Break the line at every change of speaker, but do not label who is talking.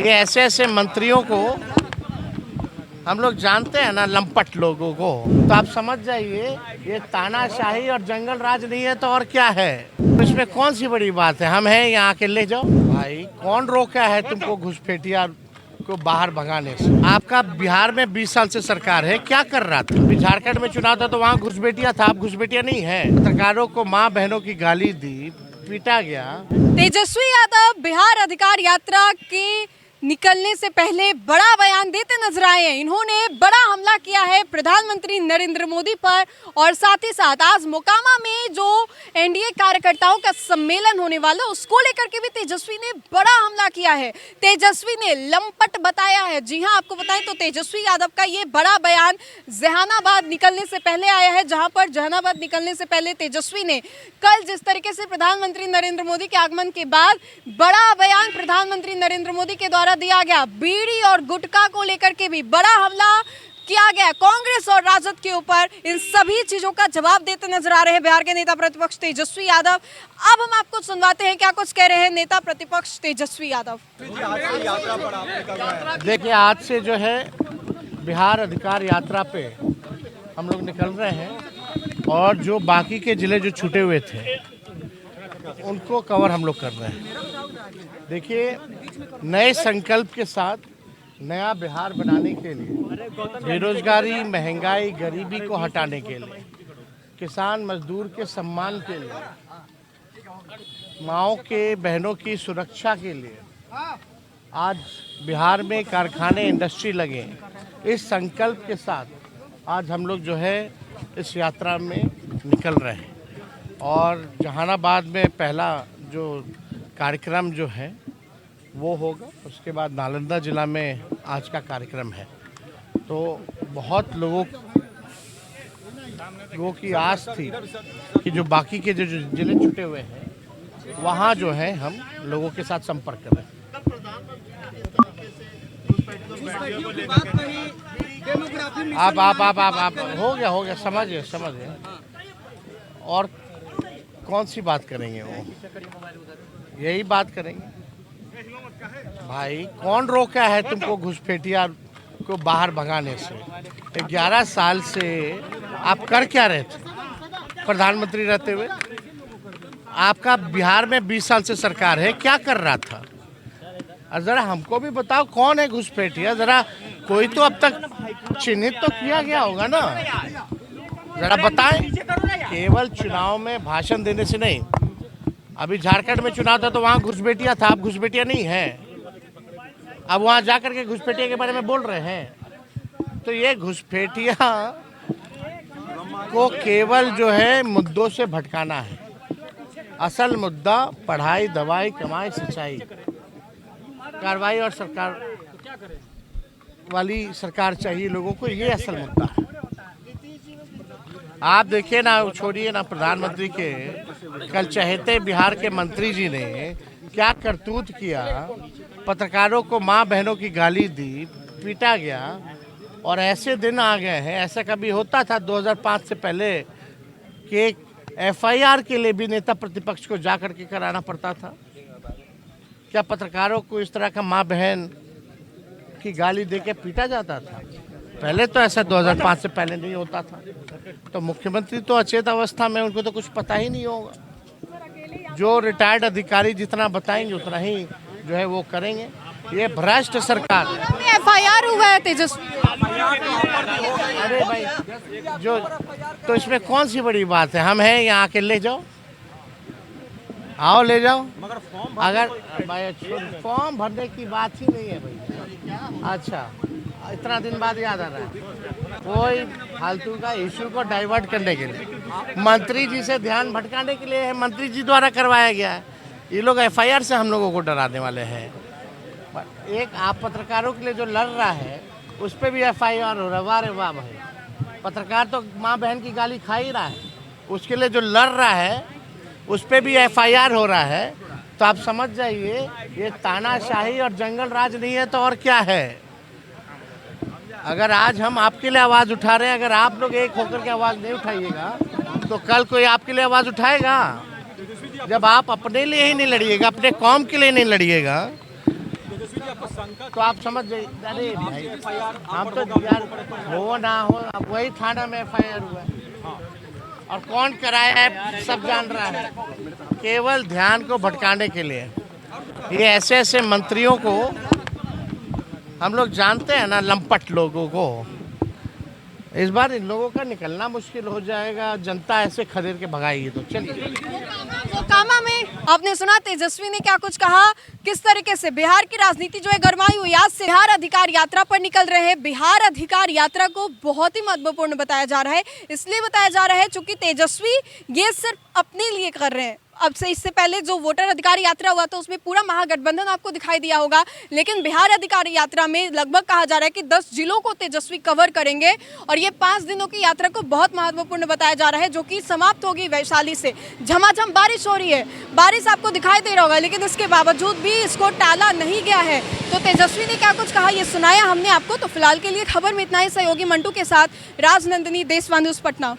ये ऐसे ऐसे मंत्रियों को हम लोग जानते हैं ना, लंपट लोगों को, तो आप समझ जाइए ये तानाशाही और जंगल राज नहीं है तो और क्या है। इसमें कौन सी बड़ी बात है, हम हैं यहाँ के ले जाओ भाई। कौन रोका है तुमको घुसपैठिया को बाहर भगाने से? आपका बिहार में 20 साल से सरकार है, क्या कर रहा था? अभी झारखंड में चुनाव था तो वहाँ घुसपैठिया था, आप घुसपैठिया नहीं है। पत्रकारों को माँ बहनों की गाली दी, पीटा गया।
तेजस्वी यादव बिहार अधिकार यात्रा के निकलने से पहले बड़ा बयान देते नजर आए हैं। इन्होंने बड़ा हमला किया है प्रधानमंत्री नरेंद्र मोदी पर और साथ ही साथ आज मोकामा में जो एनडीए कार्यकर्ताओं का सम्मेलन होने वाला उसको लेकर के भी तेजस्वी ने बड़ा हमला किया है। तेजस्वी ने लंपट बताया है। जी हां, आपको बताएं तो तेजस्वी यादव का ये बड़ा बयान जहानाबाद निकलने से पहले आया है, जहां पर जहानाबाद निकलने से पहले तेजस्वी ने कल जिस तरीके से प्रधानमंत्री नरेंद्र मोदी के आगमन के बाद बड़ा बयान प्रधानमंत्री नरेंद्र मोदी के द्वारा दिया गया, बीड़ी और गुटखा को लेकर के भी बड़ा हमला किया गया कांग्रेस और राजद के ऊपर। इन सभी चीजों का जवाब देते नजर आ रहे हैं बिहार के नेता प्रतिपक्ष तेजस्वी यादव। अब हम आपको सुनवाते हैं क्या कुछ कह रहे हैं नेता प्रतिपक्ष तेजस्वी यादव।
देखिए, आज से जो है बिहार अधिकार यात्रा पे हम लोग निकल रहे हैं और जो बाकी के जिले जो छूटे हुए थे उनको कवर हम लोग कर रहे हैं। देखिए, नए संकल्प के साथ नया बिहार बनाने के लिए, बेरोजगारी, महंगाई, गरीबी को हटाने के लिए, किसान मजदूर के सम्मान के लिए, माओं के बहनों की सुरक्षा के लिए आज बिहार में कारखाने, इंडस्ट्री लगे। इस संकल्प के साथ आज हम लोग जो है इस यात्रा में निकल रहे हैं और जहानाबाद में पहला जो कार्यक्रम जो है वो होगा, उसके बाद नालंदा जिला में आज का कार्यक्रम है। तो बहुत लोगों की आस थी कि जो बाकी के जो जिले छूटे हुए हैं वहाँ जो है हम लोगों के साथ संपर्क करें। आप हो गया समझ गए। और कौन सी बात करेंगे, वो यही बात करेंगे भाई। कौन रोका है तुमको घुसपैठिया को बाहर भगाने से? 11 साल से आप कर क्या रहे थे प्रधानमंत्री रहते हुए? आपका बिहार में 20 साल से सरकार है, क्या कर रहा था? और जरा हमको भी बताओ कौन है घुसपैठिया, जरा कोई तो अब तक चिन्हित तो किया गया होगा ना, जरा बताएं। केवल चुनाव में भाषण देने से नहीं। अभी झारखंड में चुनाव था तो वहाँ घुसपैठिया था, आप घुसपैठिया नहीं है। अब वहाँ जाकर के घुसपैठिया के बारे में बोल रहे हैं। तो ये घुसपैठिया को केवल जो है मुद्दों से भटकाना है। असल मुद्दा पढ़ाई, दवाई, कमाई, सिंचाई, कार्रवाई और सरकार वाली सरकार चाहिए लोगों को, ये असल मुद्दा है। आप देखिए ना, छोड़िए ना प्रधानमंत्री के, कल चहेते बिहार के मंत्री जी ने क्या करतूत किया। पत्रकारों को माँ बहनों की गाली दी, पीटा गया। और ऐसे दिन आ गए हैं, ऐसा कभी होता था 2005 से पहले कि एक FIR के लिए भी नेता प्रतिपक्ष को जाकर के कराना पड़ता था? क्या पत्रकारों को इस तरह का माँ बहन की गाली दे के पीटा जाता था? पहले तो ऐसा 2005 से पहले नहीं होता था। तो मुख्यमंत्री तो अचेत अवस्था में, उनको तो कुछ पता ही नहीं होगा। जो रिटायर्ड अधिकारी जितना बताएंगे उतना ही जो है वो करेंगे। ये भ्रष्ट सरकार है।
FIR हुआ है तेजस्वी।
अरे भाई, जो तो इसमें कौन सी बड़ी बात है, हम हैं यहाँ के ले जाओ, आओ ले जाओ। अगर भाई फॉर्म भरने की बात ही नहीं है भाई। अच्छा, इतना दिन बाद याद आ रहा है, कोई फालतू का इशू को डाइवर्ट करने के लिए, मंत्री जी से ध्यान भटकाने के लिए मंत्री जी द्वारा करवाया गया है। ये लोग FIR से हम लोगों को डराने वाले हैं। एक आप पत्रकारों के लिए जो लड़ रहा है उस पर भी FIR हो रहा है। वाह रे वाह भाई, पत्रकार तो माँ बहन की गाली खा ही रहा है, उसके लिए जो लड़ रहा है उस पर भी FIR हो रहा है। तो आप समझ जाइए ये तानाशाही और जंगल राज नहीं है तो और क्या है। अगर आज हम आपके लिए आवाज़ उठा रहे हैं, अगर आप लोग एक होकर के आवाज़ नहीं उठाइएगा तो कल कोई आपके लिए आवाज़ उठाएगा? जब आप अपने लिए ही नहीं लड़िएगा, अपने कौम के लिए नहीं लड़िएगा, तो आप समझ जाइए। अरे भाई हम तो यार हो ना हो, अब वही थाना में FIR हुआ है और कौन कराया है सब जान रहा है, केवल ध्यान को भटकाने के लिए। ये ऐसे ऐसे मंत्रियों को हम लोग जानते हैं ना, लंपट लोगों को। इस बार इन लोगों का निकलना मुश्किल हो जाएगा, जनता ऐसे खदेड़ के भगाएगी। तो चलिए
मोकामा में आपने सुना तेजस्वी ने क्या कुछ कहा, किस तरीके से बिहार की राजनीति जो है गरमाई हुई। आज से बिहार अधिकार यात्रा पर निकल रहे हैं। बिहार अधिकार यात्रा को बहुत ही महत्वपूर्ण बताया जा रहा है, इसलिए बताया जा रहा है चूंकि तेजस्वी ये सिर्फ अपने लिए कर रहे हैं। अब से इससे पहले जो वोटर अधिकार यात्रा हुआ था उसमें पूरा महागठबंधन आपको दिखाई दिया होगा, लेकिन बिहार अधिकार यात्रा में लगभग कहा जा रहा है कि 10 जिलों को तेजस्वी कवर करेंगे और ये 5 दिनों की यात्रा को बहुत महत्वपूर्ण बताया जा रहा है, जो कि समाप्त होगी वैशाली से। झमाझम बारिश हो रही है, बारिश आपको दिखाई दे रहा होगा, लेकिन इसके बावजूद भी इसको टाला नहीं गया है। तो तेजस्वी ने क्या कुछ कहा ये सुनाया हमने आपको। तो फिलहाल के लिए खबर में इतना ही। सहयोगी मंटू के साथ राजनंदिनी, देशवान न्यूज़, पटना।